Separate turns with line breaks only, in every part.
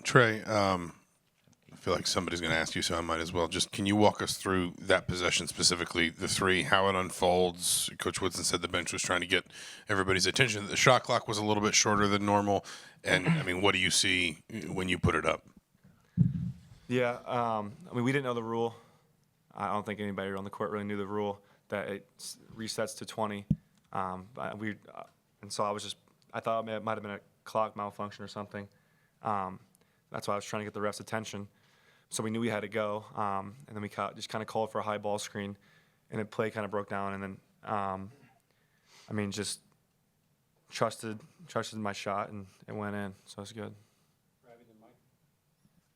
Trey, I feel like somebody's going to ask you, so I might as well. Just can you walk us through that possession specifically, the three, how it unfolds? Coach Woodson said the bench was trying to get everybody's attention. The shot clock was a little bit shorter than normal. And, I mean, what do you see when you put it up?
Yeah, I mean, we didn't know the rule. I don't think anybody on the court really knew the rule that it resets to 20. And so I thought it might have been a clock malfunction or something. That's why I was trying to get the ref's attention. So we knew we had to go, and then we just kind of called for a high ball screen, and the play kind of broke down. And then, just trusted my shot, and it went in. So it's good.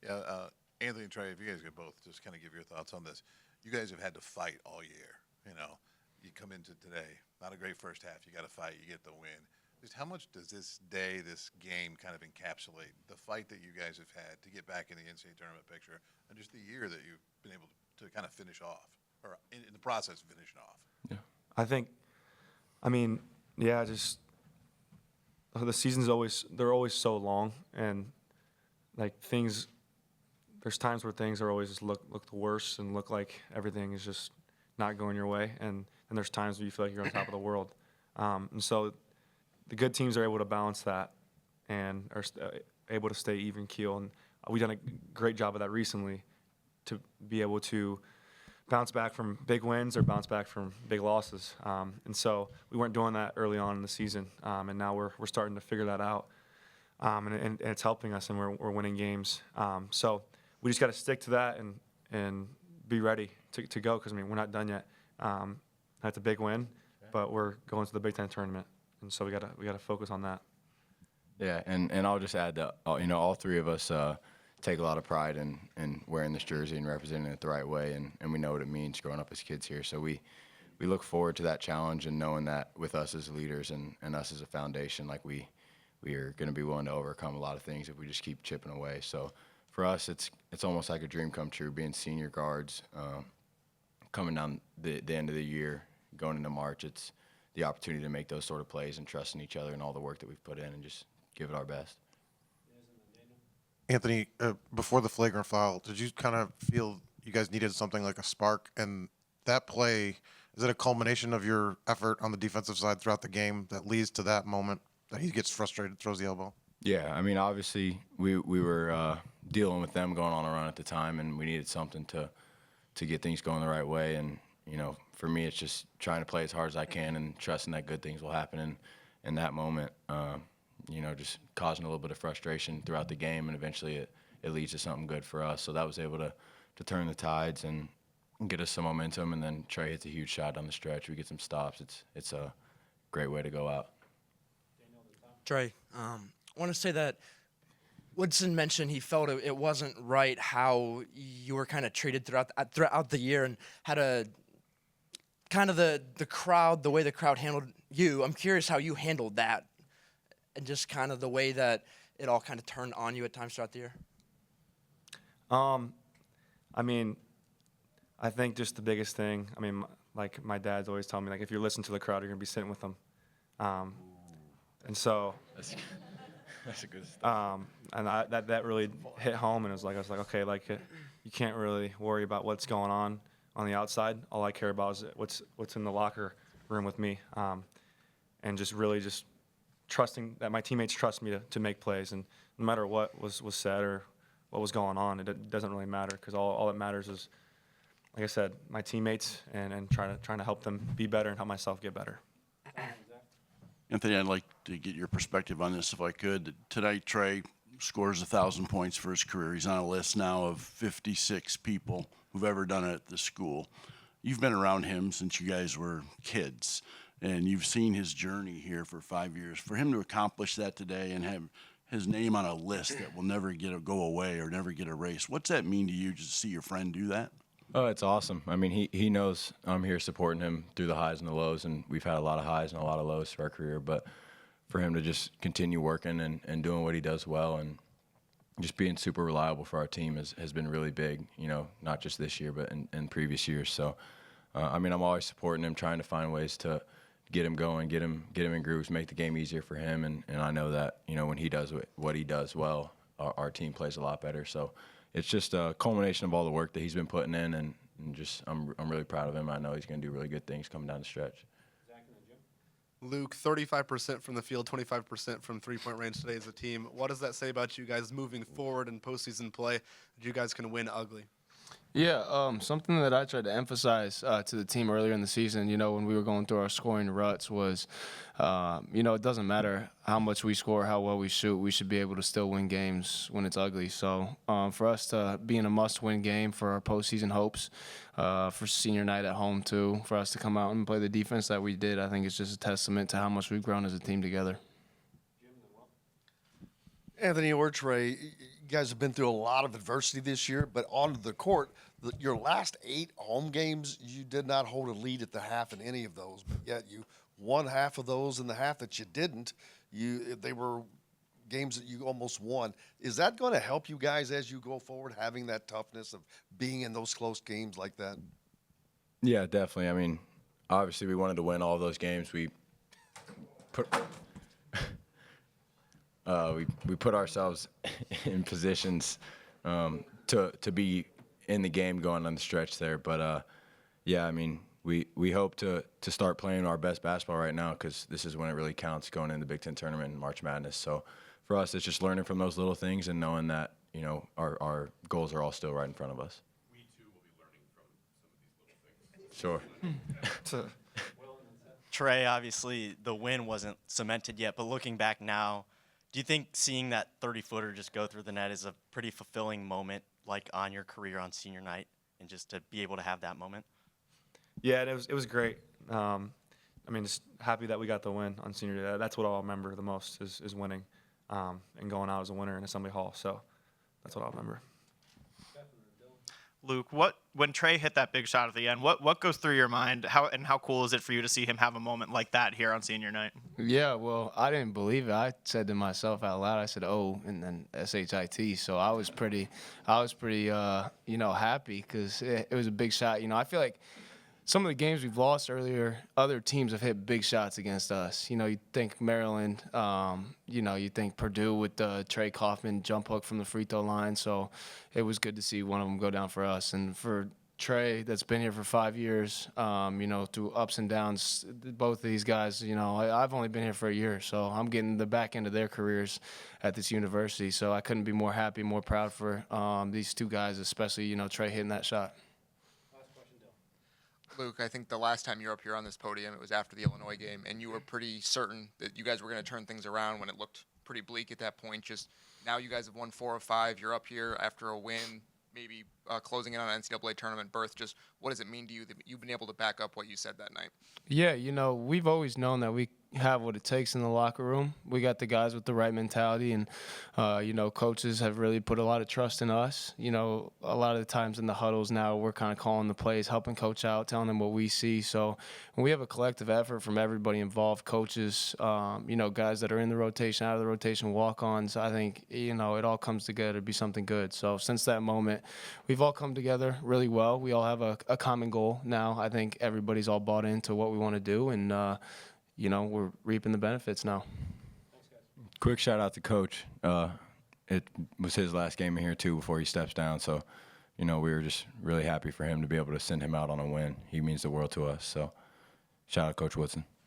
Yeah, Anthony and Trey, if you guys could both just kind of give your thoughts on this. You guys have had to fight all year. You know, you come into today, not a great first half. You got to fight. You get the win. Just how much does this game kind of encapsulate the fight that you guys have had to get back in the NCAA tournament picture and just the year that you've been able to kind of finish off, or in the process of finishing off?
Yeah. Just the seasons they're always so long, and like there's times where things are always just look the worst and look like everything is just not going your way, and there's times where you feel like you're on top of the world, and so the good teams are able to balance that and are able to stay even keel, and we've done a great job of that recently to be able to bounce back from big wins or bounce back from big losses, and so we weren't doing that early on in the season, and now we're starting to figure that out, and it's helping us, and we're winning games, so we just got to stick to that and be ready to go, because we're not done yet. That's a big win, but we're going to the Big Ten tournament. And so we gotta focus on that.
Yeah, and I'll just add that all three of us take a lot of pride in wearing this jersey and representing it the right way, and we know what it means growing up as kids here. So we look forward to that challenge and knowing that with us as leaders and us as a foundation, like we are going to be willing to overcome a lot of things if we just keep chipping away. So for us, it's almost like a dream come true being senior guards, coming down the end of the year, going into March. It's the opportunity to make those sort of plays and trust in each other and all the work that we've put in and just give it our best.
Anthony, before the flagrant foul, did you kind of feel you guys needed something like a spark? And that play, is it a culmination of your effort on the defensive side throughout the game that leads to that moment that he gets frustrated, throws the elbow?
Yeah, obviously we were dealing with them going on a run at the time, and we needed something to get things going the right way. And for me, it's just trying to play as hard as I can and trusting that good things will happen in that moment. Just causing a little bit of frustration throughout the game, and eventually it leads to something good for us. So that was able to turn the tides and get us some momentum. And then Trey hits a huge shot down the stretch. We get some stops. It's a great way to go out.
Trey, I want to say that Woodson mentioned he felt it wasn't right how you were kind of treated throughout the year, and had a kind of the crowd, the way the crowd handled you. I'm curious how you handled that, and just kind of the way that it all kind of turned on you at times throughout the year.
I think just the biggest thing, like my dad's always telling me, like, if you listen to the crowd, you're going to be sitting with them. And so
that's a good stuff.
And that really hit home, and I was like, okay, you can't really worry about what's going on the outside. All I care about is what's in the locker room with me, and just really just trusting that my teammates trust me to make plays, and no matter what was said or what was going on, it doesn't really matter, because all that matters is, like I said, my teammates and trying to help them be better and help myself get better.
Anthony, I'd like to get your perspective on this if I could. Tonight, Trey scores 1,000 points for his career. He's on a list now of 56 people who've ever done it at the school. You've been around him since you guys were kids, and you've seen his journey here for 5 years. For him to accomplish that today and have his name on a list that will never go away or never get erased, what's that mean to you, just to see your friend do that?
Oh, it's awesome. He knows I'm here supporting him through the highs and the lows, and we've had a lot of highs and a lot of lows through our career. But for him to just continue working and doing what he does well and just being super reliable for our team has been really big, not just this year but in previous years. So, I'm always supporting him, trying to find ways to get him going, get him in grooves, make the game easier for him. And I know that, when he does what he does well, our team plays a lot better. So it's just a culmination of all the work that he's been putting in, and just I'm really proud of him. I know he's going to do really good things coming down the stretch.
Luke, 35% from the field, 25% from three-point range today as a team. What does that say about you guys moving forward in postseason play? That you guys can win ugly?
Yeah, something that I tried to emphasize to the team earlier in the season, when we were going through our scoring ruts was, it doesn't matter how much we score, how well we shoot, we should be able to still win games when it's ugly. So for us to be in a must-win game for our postseason hopes, for senior night at home too, for us to come out and play the defense that we did, I think it's just a testament to how much we've grown as a team together.
Anthony or Trey, you guys have been through a lot of adversity this year, but onto the court, your last 8 home games, you did not hold a lead at the half in any of those, but yet you won half of those in the half that you didn't. They were games that you almost won. Is that going to help you guys as you go forward, having that toughness of being in those close games like that?
Yeah, definitely. I mean, obviously we wanted to win all those games. We put ourselves in positions to be in the game going on the stretch there. But, yeah, I mean, we hope to start playing our best basketball right now, because this is when it really counts, going in the Big Ten tournament and March Madness. So for us, it's just learning from those little things and knowing that, our goals are all still right in front of us.
We too will be learning from some of these little things.
Sure.
Trey, obviously the win wasn't cemented yet, but looking back now, do you think seeing that 30-footer just go through the net is a pretty fulfilling moment, like on your career on senior night, and just to be able to have that moment?
Yeah, it was great. Just happy that we got the win on senior day. That's what I'll remember the most is winning and going out as a winner in Assembly Hall. So that's what I'll remember.
Luke, when Trey hit that big shot at the end, what goes through your mind? How cool is it for you to see him have a moment like that here on senior night?
Yeah, well, I didn't believe it. I said to myself out loud, I said, "Oh," and then SHIT. So I was pretty, happy, because it was a big shot. I feel like some of the games we've lost earlier, other teams have hit big shots against us. You think Maryland, you think Purdue with the Trey Kaufman jump hook from the free throw line. So it was good to see one of them go down for us. And for Trey, that's been here for 5 years, through ups and downs, both of these guys, I've only been here for a year, so I'm getting the back end of their careers at this university. So I couldn't be more happy, more proud for these two guys, especially, Trey hitting that shot.
Luke, I think the last time you were up here on this podium, it was after the Illinois game, and you were pretty certain that you guys were going to turn things around when it looked pretty bleak at that point. Just now you guys have won 4 of 5. You're up here after a win, maybe closing in on an NCAA tournament berth. Just what does it mean to you that you've been able to back up what you said that night?
Yeah, we've always known that we have what it takes in the locker room. We got the guys with the right mentality, and, coaches have really put a lot of trust in us. A lot of the times in the huddles now, we're kind of calling the plays, helping coach out, telling them what we see. So when we have a collective effort from everybody involved, coaches, guys that are in the rotation, out of the rotation, walk-ons, I think, it all comes together to be something good. So since that moment, we've all come together really well. We all have a common goal now. I think everybody's all bought into what we want to do, and, we're reaping the benefits now.
Quick shout out to Coach. It was his last game in here too before he steps down. So, we were just really happy for him to be able to send him out on a win. He means the world to us. So, shout out Coach Woodson.